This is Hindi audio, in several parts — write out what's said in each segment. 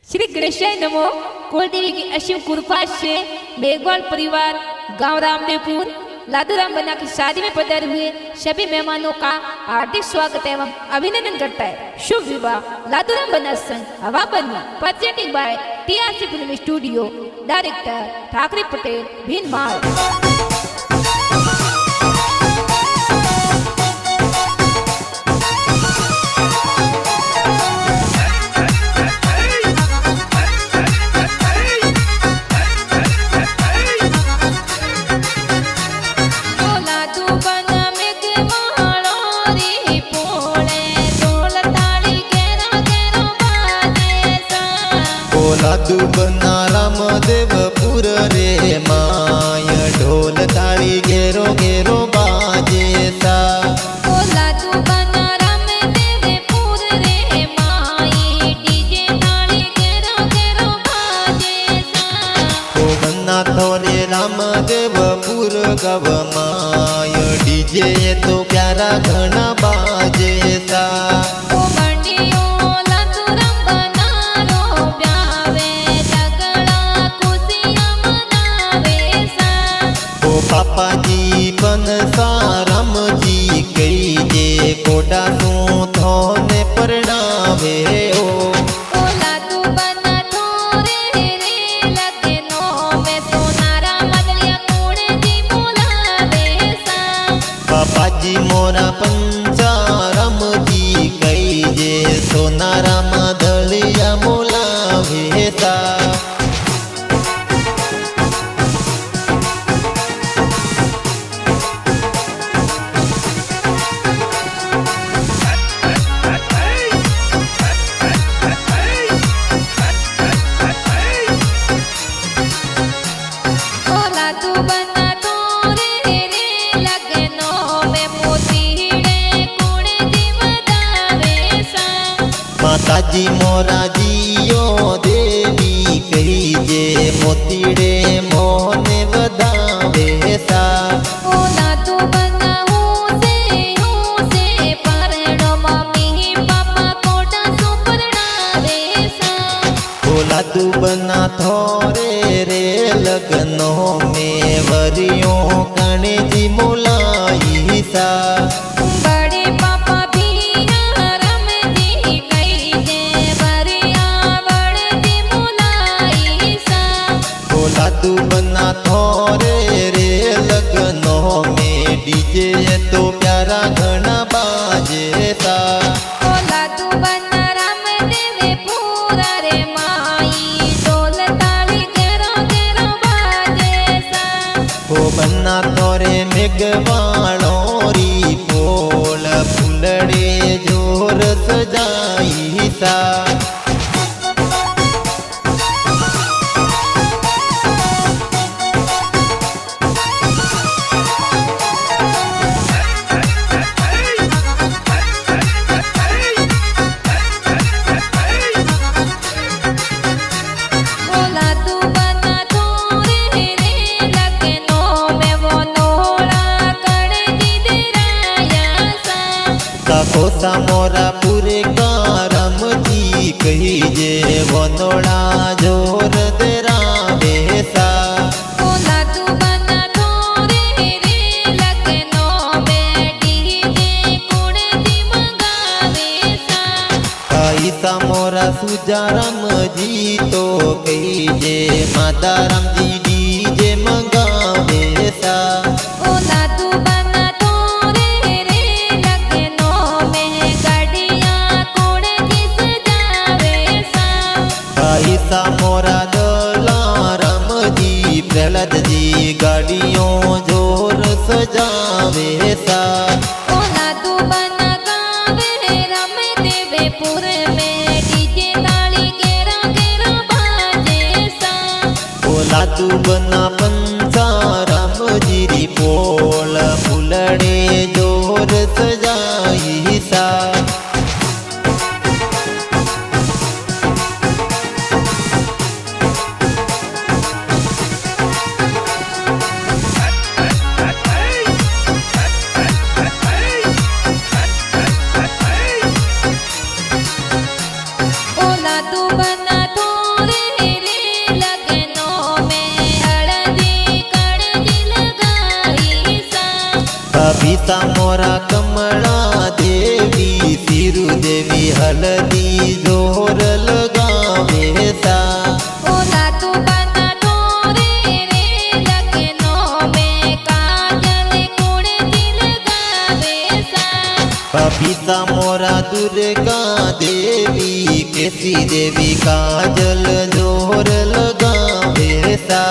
श्री गणेशाय नमो। कुलदेवी की असीम कृपा से मेघवाल परिवार गांव रामदेवपुर लादूराम बना की शादी में पधारे हुए सभी मेहमानों का हार्दिक स्वागत एवं अभिनंदन करता है। शुभ विवाह लादूराम बना संघ हवा बनी presenting by TRC film studio, director Thackeray Patel Bhinmal. लादू बना रामदेवपुर रे माय ढोल ताली घेरो घेरो बाजे सा। लादू बना रामदेवपुर रे माय डीजे ताली घेरो घेरो बाजे सा। ओ बन्ना थोरे रामदेवपुर गव माय डीजे तो प्यारा घना बाजे सा। पापा जी पन सारम जी कई जे कोडा तू थोने परणावे ओ। लादू बना थोरे रे लगनो में सोनारा मदलिया कोड़े जी बोलावे सा। पापा जी मोरा पंचारम जी कई जे सोनारा मदलिया बोलावे सा। माताजी मोरा जियो देवी कही जे मोतीड़े मोहने बदावे सा। लादू बना हूँ से परड़ो मम्मी पापा कोटा सो परणावे सा। लादू बना थोरे रे लगनों में वरियों कणे जी मोलाई सा। लादू बना थोरे रे लगनों में डीजे तो प्यारा घना बाजे सा। लादू बना रामदेवपुर रे माई ढोल ताली घेरो घेरो बाजे सा। ओ बन्ना थोरे मेघवालों री पोल फुलड़े जोर सजाई सा। कोसा मोरा पूरे कारम जी कही जे वनोड़ा जोर तेरा बेसा। लादू बना थोरे रे लगनो में डीजे कोड़े जी मंगावे सा। काईसा मोरा सुजाराम जी तो कही जे माताराम जी डीजे मंगावे सा। लादू बना थोरे रे लगनो में गाड़ियाँ कोड़े जी सजावे सा। काईसा मोरा दलाराम जी प्रहलाद जी गाड़ियों जोर सजावे सा। लादू बना गावे रामदेवपुर में डीजे ताली घेरा घेरा बाजे सा। लादू बना पंचाराम जी री पोल फुलड़े जोर सजाई सा। मोरा कमला देवी सिरु देवी हल्दी जोर लगावे सा ओला तू बना ढोरे रे लगनों में काजल कुड़ दिल गावे सा बबीता मोरा दुर्गा देवी केसी देवी काजल जोर लगावे सा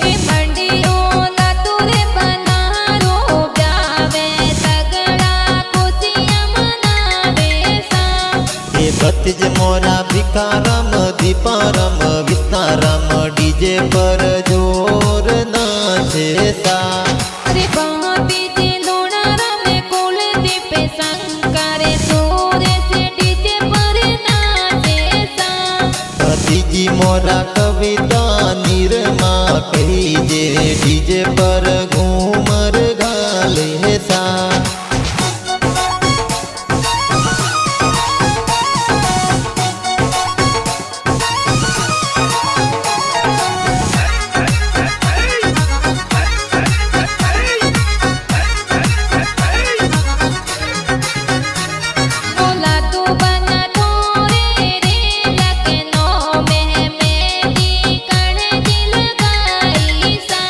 ए मंडी ओला तुरे बनारो ब्यावे सगड़ा खुशियां मनावे सा हे भतीज मोरा भिखारम दीपारम विस्तारम डीजे पर जोर नाचे सा अरे बापी जी लोणारा में कुलदीप शंकर सूर्य से डीजे पर नाचे सा भतीजी मोरा कविता निरमा कही जे डीजे पर घूमर घाले सा ओला तू बना ढोरे रे लगनों में मेरी कण दिल गाई सा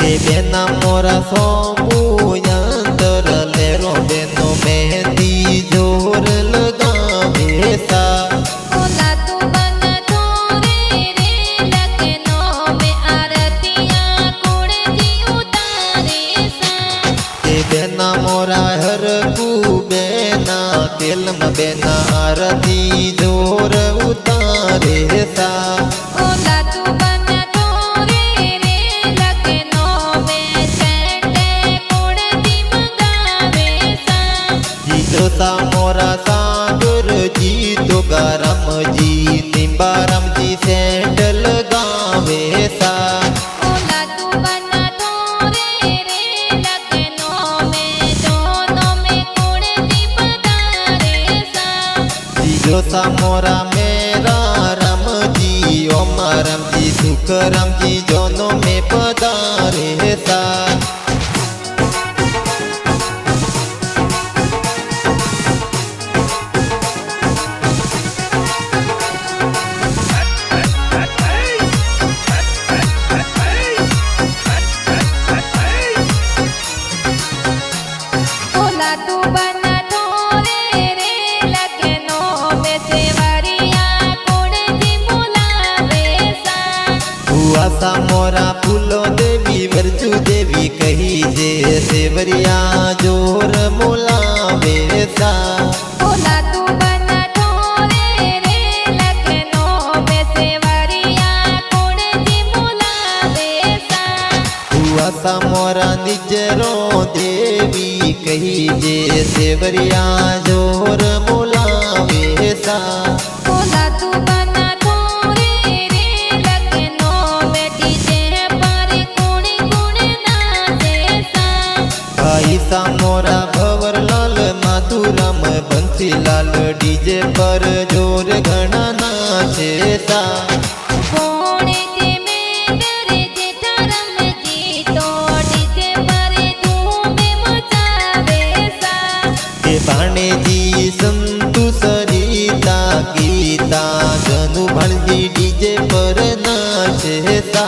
के बेना मोरा सोमू यंतर लेरो बेनो मेहंदी जोर लगावे सा ओला तू बना ढोरे रे लगनों में आरतियां कुड़ दी उतारे सा के बेना मोरा हर कू बेना तेलम बेना आरती जोर उतारे सा ओला तू बना ढोरे रे लगनों में सेंटे कुड़ दी मंगावे सा जीतो सा मोरा सागर जी तो गरम जी निम्बारम जी सैंडल गावे सा ओला तू बना ढोरे रे लगनों में दोनों में कुड़ दी पधारे सा जीजो सा मोरा मेरा राम जी ओम राम जी सुख राम जी दोनों में पधारे सा ओला तू बना ढोरे रे लगनों में सेवरिया कुड़ दी बुलावे सा हुआ सा मोरा फूलो देवी वर्जू देवी कही जे सेवरिया जोर मोलावे सा ओला तू बना ढोरे रे लगनों में सेवरिया कुड़ दी बुलावे सा हुआ सा मोरा निजरो देवी कही जे सेवरिया जोर मोलावे सा ओला तू बना ढोरे रे लगनों में डीजे पर कुड़ कुड़ नाचे सा भाई सा मोरा भंवरलाल माधुराम बंसीलाल डीजे पर जोर घना नाचे सा कोणे जे में डरे जे धर्म जी तो डीजे पर धूम मचावे सा के भाणे जी संतु सरिता गीता गनु भणजी डीजे पर नाचे सा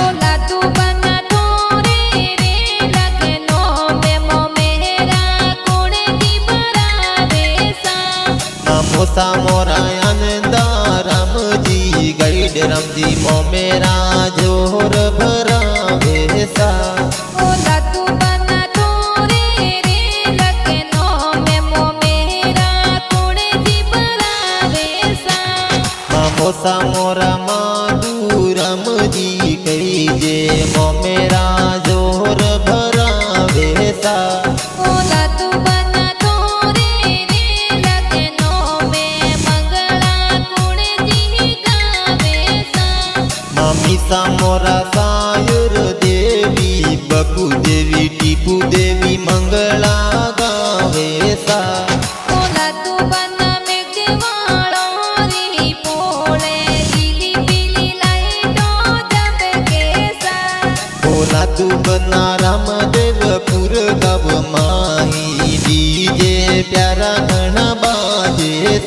ओला तू बना ढोरे रे लगनों में मोमेरा कुड़ दी भरावे सा नमो सा मोरा आनंदा राम जी गाइड राम जी मोमेरा जोर भरावे सा ओला तू बना ढोरे रे लगनों में मोमेरा कुड़ दी भरावे सा नमो सा मोरा माधुराम जी कही जे मोमेरा जोर भरावे सा ओला तू बना ढोरे रे लगनों में मंगला कुड़ दी गावे सा मामी सा मोरा सायुर देवी बकु देवी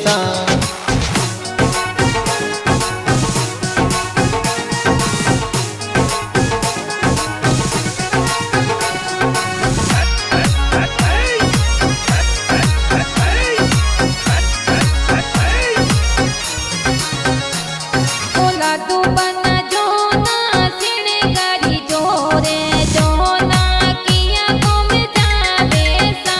सा ओला तू बना जो ना सिने गाड़ी जोरे जो ना किया को में जावे सा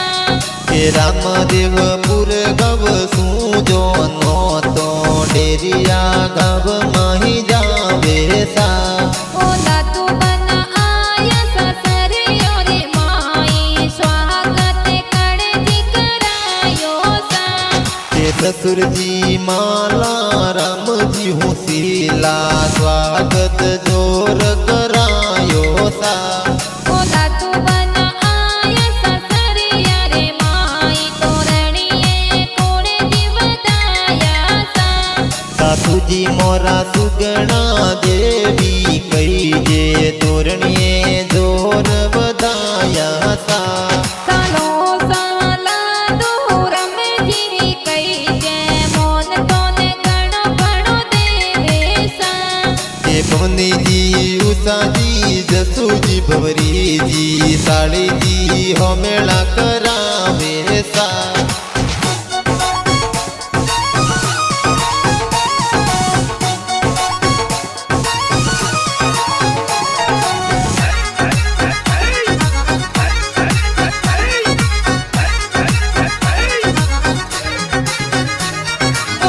के रामदेवपुर गव सूजो नो तो डेरिया गव माही जावे सा ओला तू बना आया ससरे रे माई स्वागत करे जी करायो सा के ससुर जी माला राम जी हुसीला स्वागत जोर करायो सा ओला तू बना आया ससरे रे माई तोरणिए कोणे जी वदाया सा सासू जी मोरा सुगणा देवी कही जे तोरणिए जोर बधाया सा सालो साला दूर में जी कई जय मोन तोने गण बड़ो देवे सा के भवनी जी उषा जी जसू जी भवरी जी साड़ी जी हो मेला करावे सा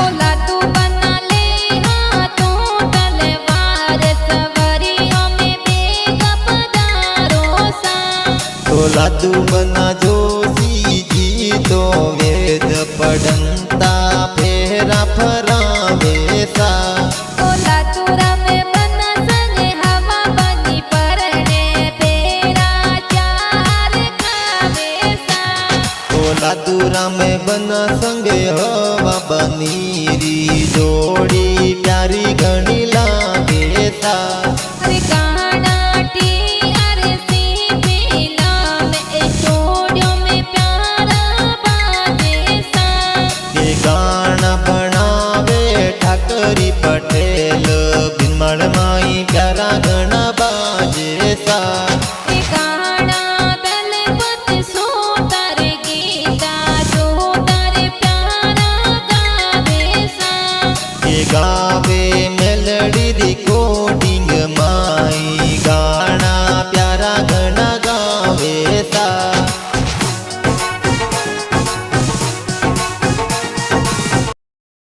ओला तू बना ले हाथों तलवार सवरियों में बेग पधारो सा तो लादू बना जोशी जी तो वेद पढ़ंता फेरा फरावे सा ओला तू रम बना संगे हवा बनी परने बेरा चार खावे सा तो लादू राम बना संगे हवा बनीरी जोड़ी प्यारी घनी लागे सा अरे कानाटी अरे सी पीला में जोड़ियों में प्यारा बाजे सा के गाना बनावे ठाकरी पटेल बिमल माई प्यारा गणा बाजे सा